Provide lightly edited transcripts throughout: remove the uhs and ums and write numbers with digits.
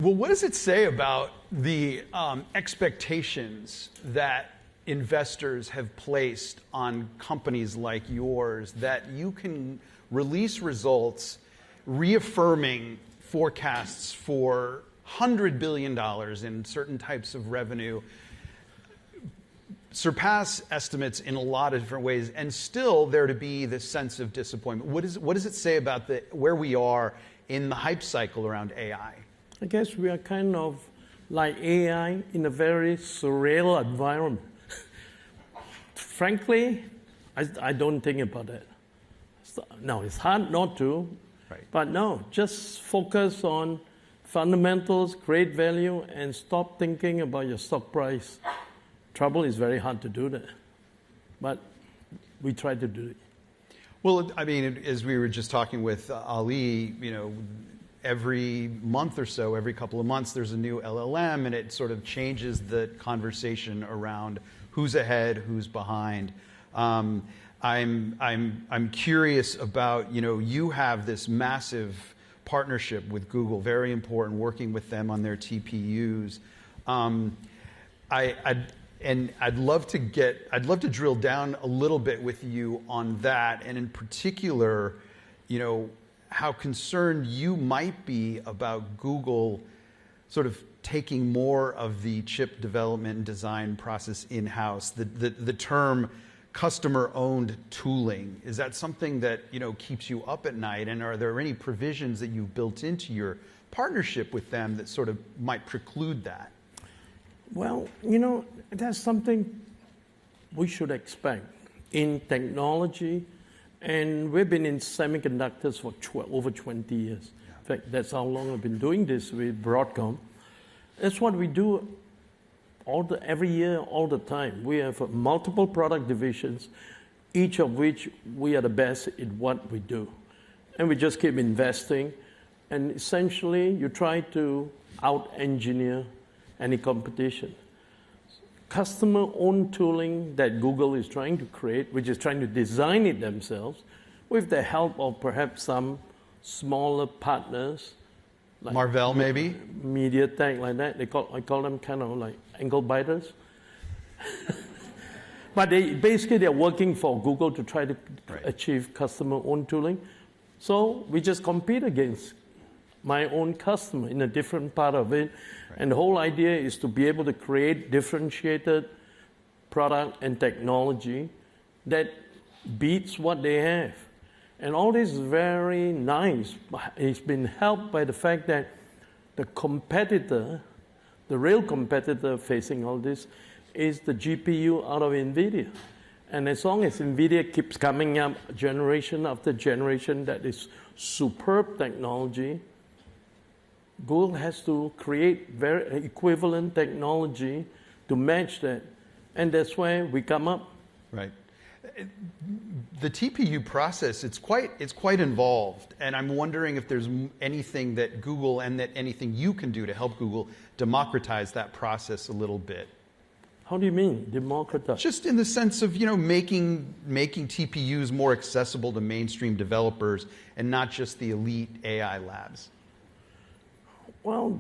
Well, what does it say about the expectations that investors have placed on companies like yours that you can release results reaffirming forecasts for $100 billion in certain types of revenue, surpass estimates in a lot of different ways, and still there to be this sense of disappointment? What does it say about where we are in the hype cycle around AI? I guess we are kind of like AI in a very surreal environment. Frankly, I don't think about that. No, it's hard not to, right. But no, just focus on fundamentals, create value, and stop thinking about your stock price. Trouble is very hard to do that, but we try to do it. Well, I mean, as we were just talking with Ali, every month or so, every couple of months, there's a new LLM, and it sort of changes the conversation around who's ahead, who's behind. I'm curious about, you have this massive partnership with Google, very important, working with them on their TPUs. I'd love to drill down a little bit with you on that, and in particular, how concerned you might be about Google sort of taking more of the chip development and design process in-house. The term customer-owned tooling, is that something that keeps you up at night? And are there any provisions that you've built into your partnership with them that sort of might preclude that? Well, that's something we should expect in technology. And we've been in semiconductors for over 20 years. Yeah. In fact, that's how long I've been doing this with Broadcom. That's what we do every year, all the time. We have multiple product divisions, each of which we are the best in what we do. And we just keep investing. And essentially, you try to out-engineer any competition. Customer-owned tooling that Google is trying to create, which is trying to design it themselves, with the help of perhaps some smaller partners, like Marvell, maybe? MediaTek, like that. I call them kind of like ankle biters. But they're working for Google to try to achieve customer-owned tooling. So we just compete against my own customer in a different part of it. Right. And the whole idea is to be able to create differentiated product and technology that beats what they have. And all this is very nice. It's been helped by the fact that the competitor, the real competitor facing all this, is the GPU out of NVIDIA. And as long as NVIDIA keeps coming up generation after generation that is superb technology, Google has to create very equivalent technology to match that. And that's why we come up. Right. The TPU process, it's quite involved. And I'm wondering if there's anything that Google and that anything you can do to help Google democratize that process a little bit. How do you mean, democratize? Just in the sense of, making TPUs more accessible to mainstream developers and not just the elite AI labs. Well,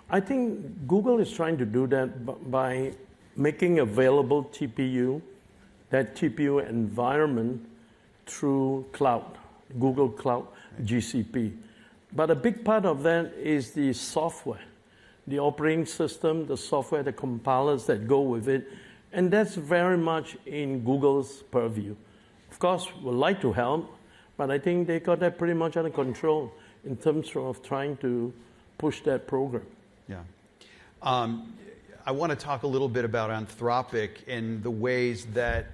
I think Google is trying to do that by making available that TPU environment through cloud, Google Cloud, GCP. But a big part of that is the software, the operating system, the software, the compilers that go with it. And that's very much in Google's purview. Of course, we'd like to help, but I think they got that pretty much under control in terms of trying to push that program. Yeah. I want to talk a little bit about Anthropic and the ways that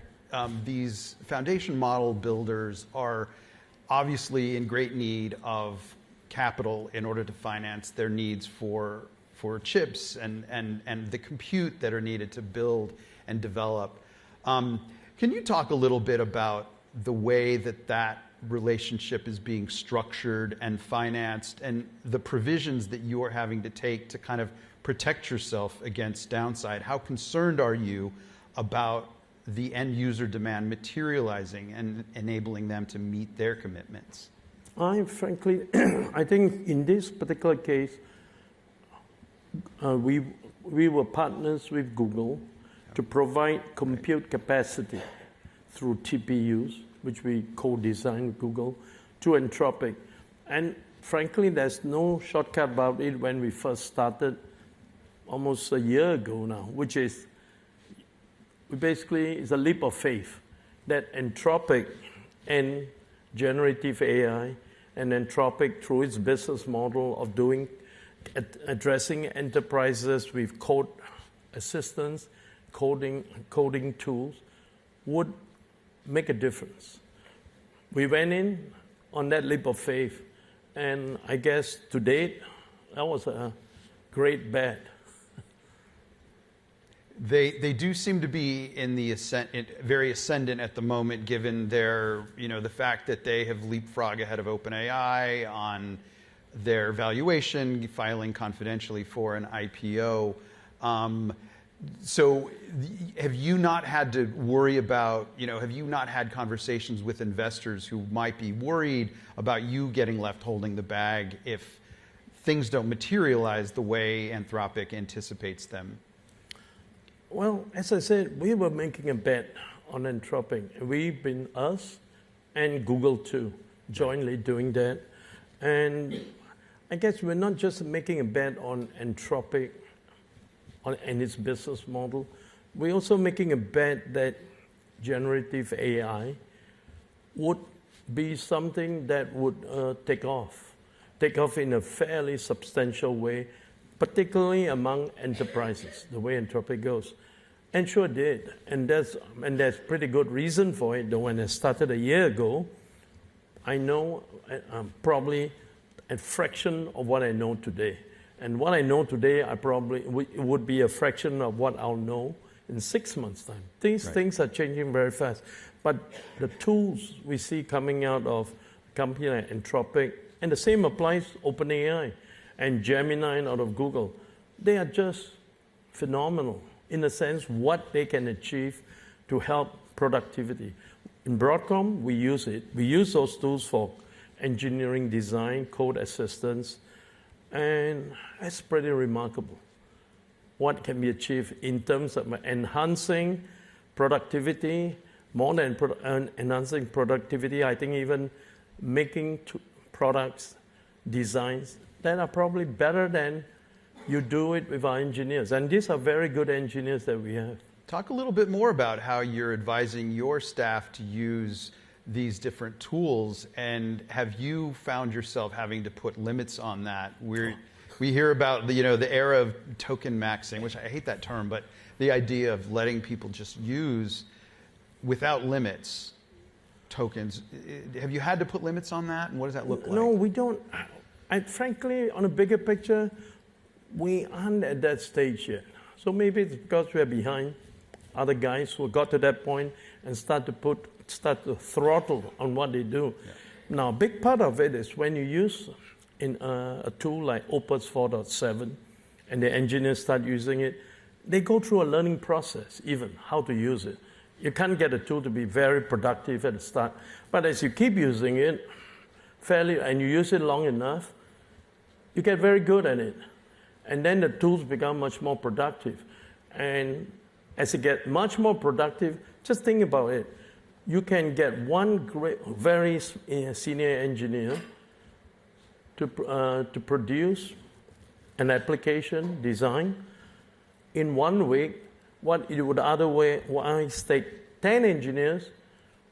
these foundation model builders are obviously in great need of capital in order to finance their needs for chips and the compute that are needed to build and develop. Can you talk a little bit about the way that relationship is being structured and financed and the provisions that you are having to take to kind of protect yourself against downside? How concerned are you about the end user demand materializing and enabling them to meet their commitments? Frankly, I think in this particular case, we were partners with Google to provide compute capacity through TPUs, which we co-designed with Google, to Anthropic. And frankly, there's no shortcut about it when we first started almost a year ago now, which is basically it's a leap of faith that Anthropic and generative AI and Anthropic, through its business model of addressing enterprises with code assistance, coding tools, would make a difference. We went in on that leap of faith, and I guess to date, that was a great bet. They do seem to be in the very ascendant at the moment, given their, the fact that they have leapfrogged ahead of OpenAI on their valuation, filing confidentially for an IPO. So have you not had to worry about, have you not had conversations with investors who might be worried about you getting left holding the bag if things don't materialize the way Anthropic anticipates them? Well, as I said, we were making a bet on Anthropic. We've been, us and Google too, jointly doing that. And I guess we're not just making a bet on Anthropic and its business model. We're also making a bet that generative AI would be something that would take off in a fairly substantial way, particularly among enterprises, the way Anthropic goes. And sure did. And there's pretty good reason for it. Though when I started a year ago, I know probably a fraction of what I know today. And what I know today, it would be a fraction of what I'll know in 6 months' time. These things are changing very fast. But the tools we see coming out of a company like Anthropic, and the same applies to OpenAI and Gemini out of Google, they are just phenomenal in a sense what they can achieve to help productivity. In Broadcom, we use it. We use those tools for engineering design, code assistance, and that's pretty remarkable what can be achieved in terms of enhancing productivity, more than enhancing productivity, I think even making products, designs that are probably better than you do it with our engineers. And these are very good engineers that we have. Talk a little bit more about how you're advising your staff to use these different tools, and have you found yourself having to put limits on that? We hear about the era of token maxing, which I hate that term, but the idea of letting people just use without limits tokens. Have you had to put limits on that, and what does that look like? No, we don't. Frankly, on a bigger picture, we aren't at that stage yet. So maybe it's because we're behind other guys who got to that point and start to throttle on what they do. Yeah. Now, a big part of it is when you use a tool like Opus 4.7 and the engineers start using it, they go through a learning process, even how to use it. You can't get a tool to be very productive at the start. But as you keep using it and you use it long enough, you get very good at it. And then the tools become much more productive. And as it gets much more productive, just think about it. You can get one very senior engineer to produce an application design in 1 week, what it would otherwise take 10 engineers,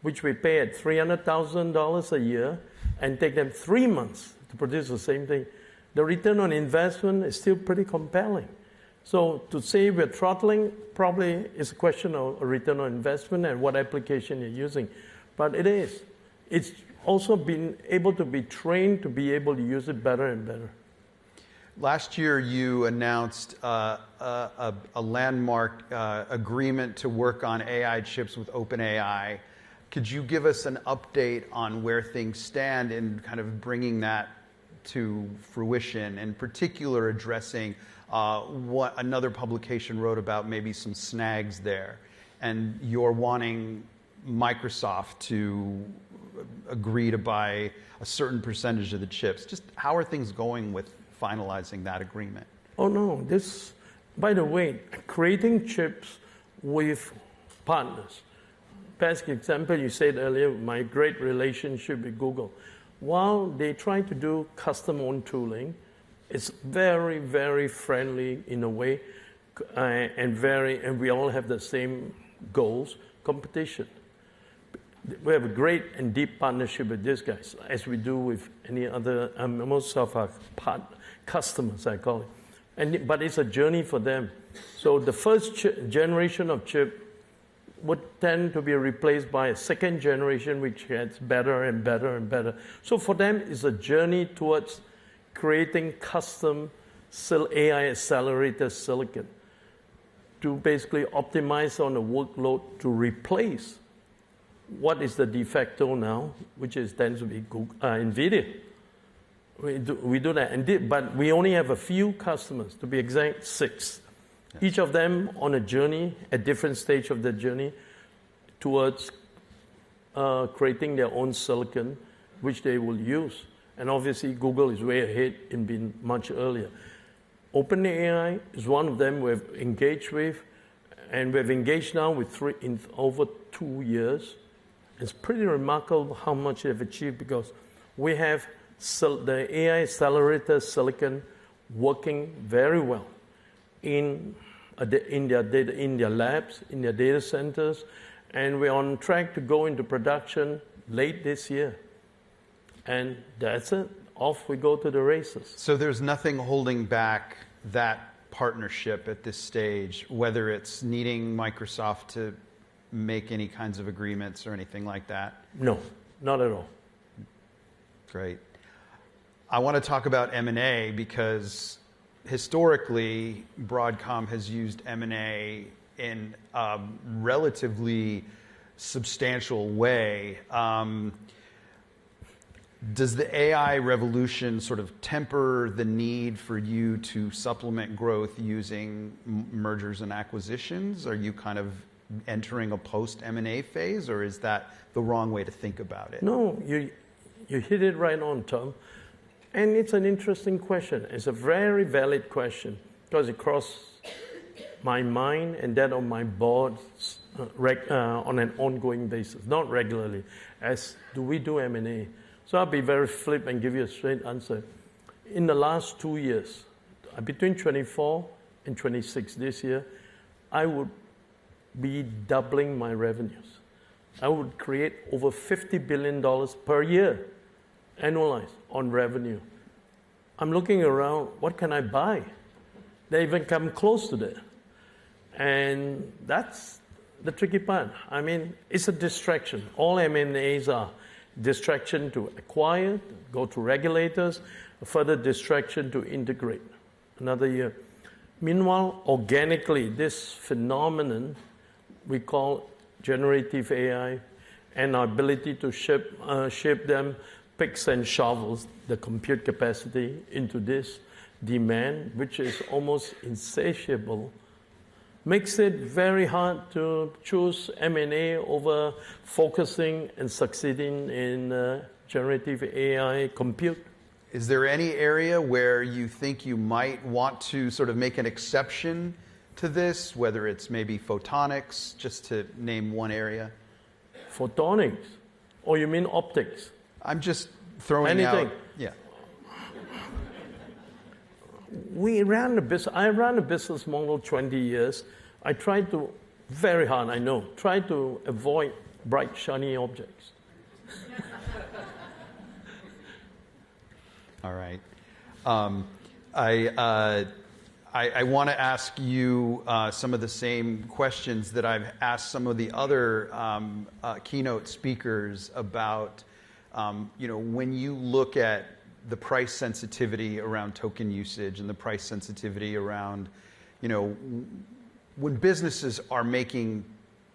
which we pay at $300,000 a year, and take them 3 months to produce the same thing. The return on investment is still pretty compelling. So to say we're throttling probably is a question of a return on investment and what application you're using. But it is. It's also been able to be trained to be able to use it better and better. Last year, you announced a landmark agreement to work on AI chips with OpenAI. Could you give us an update on where things stand in kind of bringing that to fruition, in particular addressing what another publication wrote about maybe some snags there, and you're wanting Microsoft to agree to buy a certain percentage of the chips? Just how are things going with finalizing that agreement? Oh no, this, by the way, creating chips with partners. Best example, you said earlier, my great relationship with Google. While they try to do custom-owned tooling, it's very, very friendly in a way, and we all have the same goals, competition. We have a great and deep partnership with these guys, as we do with any other, most of our customers, I call it. But it's a journey for them. So the first generation of chip would tend to be replaced by a second generation, which gets better and better and better. So for them, it's a journey towards creating custom AI accelerator silicon to basically optimize on the workload to replace what is the de facto now, which tends to be NVIDIA. We do that, but we only have a few customers, to be exact, 6. Yes. Each of them on a journey, at different stage of the journey, towards creating their own silicon, which they will use. And obviously, Google is way ahead in being much earlier. OpenAI is one of them we've engaged with, and we've engaged now with 3 in over 2 years. It's pretty remarkable how much they've achieved because we have the AI accelerator silicon working very well in their labs, in their data centers, and we're on track to go into production late this year. And that's it. Off we go to the races. So there's nothing holding back that partnership at this stage, whether it's needing Microsoft to make any kinds of agreements or anything like that? No, not at all. Great. I want to talk about M&A because historically, Broadcom has used M&A in a relatively substantial way. Does the AI revolution sort of temper the need for you to supplement growth using mergers and acquisitions? Are you kind of entering a post-M&A phase, or is that the wrong way to think about it? No, you hit it right on, Tom. And it's an interesting question. It's a very valid question because it crosses my mind and that of my board on an ongoing basis, not regularly, as do we do M&A. So I'll be very flip and give you a straight answer. In the last 2 years, between 24 and 26 this year, I would be doubling my revenues. I would create over $50 billion per year, annualized, on revenue. I'm looking around, what can I buy? They even come close to that. And that's the tricky part. I mean, it's a distraction. All M&As are distraction to acquire, go to regulators, a further distraction to integrate. Another year. Meanwhile, organically, this phenomenon we call generative AI and our ability to shape them, picks and shovels, the compute capacity into this demand, which is almost insatiable, makes it very hard to choose M&A over focusing and succeeding in generative AI compute. Is there any area where you think you might want to sort of make an exception to this, whether it's maybe photonics, just to name one area? Photonics? Or you mean optics? I'm just throwing anything. Out... Yeah. I ran a business model 20 years. I tried to, very hard, I know, try to avoid bright, shiny objects. All right. I want to ask you some of the same questions that I've asked some of the other keynote speakers about, when you look at the price sensitivity around token usage and the price sensitivity around, when businesses are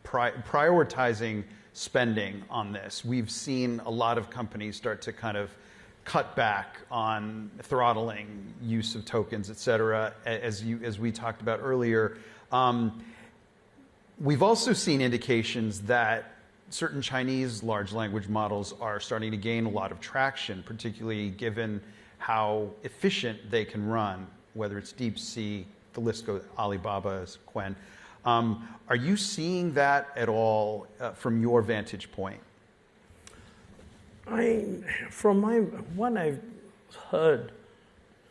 prioritizing spending on this, we've seen a lot of companies start to kind of cut back on throttling use of tokens, et cetera, as we talked about earlier. We've also seen indications that certain Chinese large language models are starting to gain a lot of traction, particularly given how efficient they can run whether it's DeepSeek, the list goes, Alibaba's Quen. Are you seeing that at all from your vantage point? From what I've heard,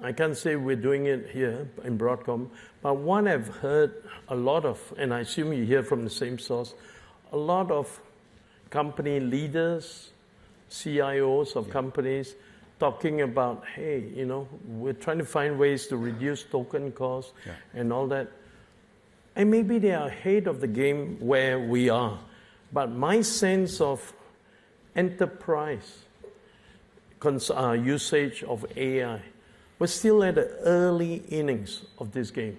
I can't say we're doing it here in Broadcom, but what I've heard a lot of, and I assume you hear from the same source, a lot of company leaders, CIOs of companies talking about, hey, we're trying to find ways to reduce token costs and all that. And maybe they are ahead of the game where we are. But my sense of enterprise usage of AI, we're still at the early innings of this game.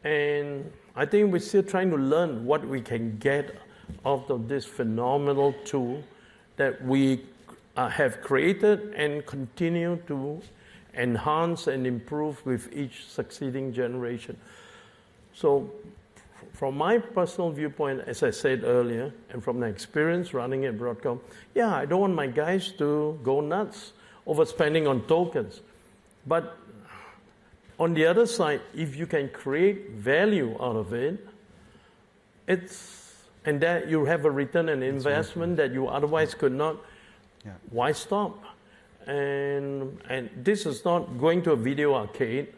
And I think we're still trying to learn what we can get out of this phenomenal tool that we have created and continue to enhance and improve with each succeeding generation. So from my personal viewpoint, as I said earlier, and from my experience running at Broadcom, I don't want my guys to go nuts overspending on tokens. But on the other side, if you can create value out of it, and that you have a return on investment that you otherwise could not, why stop? And this is not going to a video arcade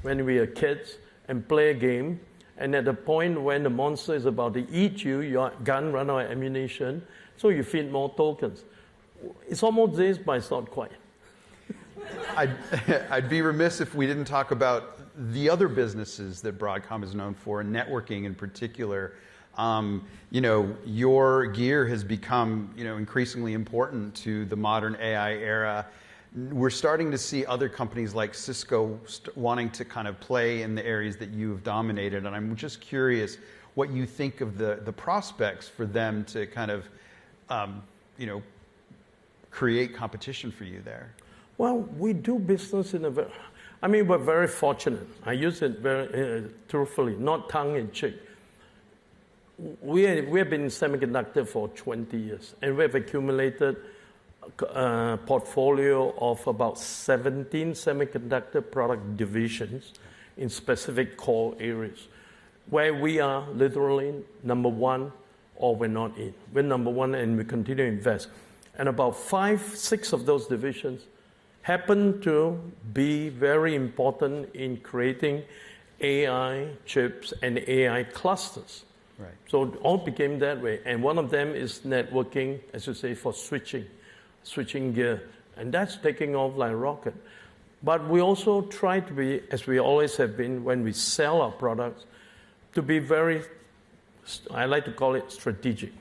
when we are kids and play a game, and at the point when the monster is about to eat you, your gun run out of ammunition, so you feed more tokens. It's almost this, but it's not quite. I'd be remiss if we didn't talk about the other businesses that Broadcom is known for, and networking in particular. Your gear has become, increasingly important to the modern AI era. We're starting to see other companies like Cisco wanting to kind of play in the areas that you have dominated, and I'm just curious what you think of the prospects for them to kind of, create competition for you there. Well, we do business we're very fortunate. I use it very truthfully, not tongue-in-cheek. We have been in semiconductor for 20 years, and we have accumulated a portfolio of about 17 semiconductor product divisions in specific core areas, where we are literally number one or we're not in. We're number one and we continue to invest. And about 5-6 of those divisions happen to be very important in creating AI chips and AI clusters. Right. So it all became that way. And one of them is networking, as you say, for switching gear. And that's taking off like a rocket. But we also try to be, as we always have been when we sell our products, to be very, I like to call it strategic.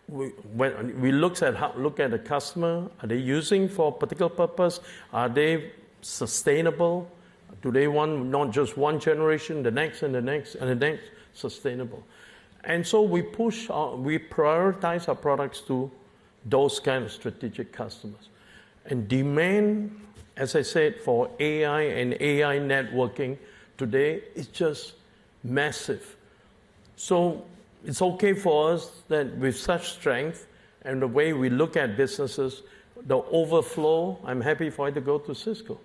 When we look at the customer, are they using for a particular purpose? Are they sustainable? Do they want not just one generation, the next and the next and the next, sustainable? And so we prioritize our products to those kind of strategic customers. And demand, as I said, for AI and AI networking today is just massive. So it's okay for us that with such strength and the way we look at businesses, the overflow, I'm happy for it to go to Cisco.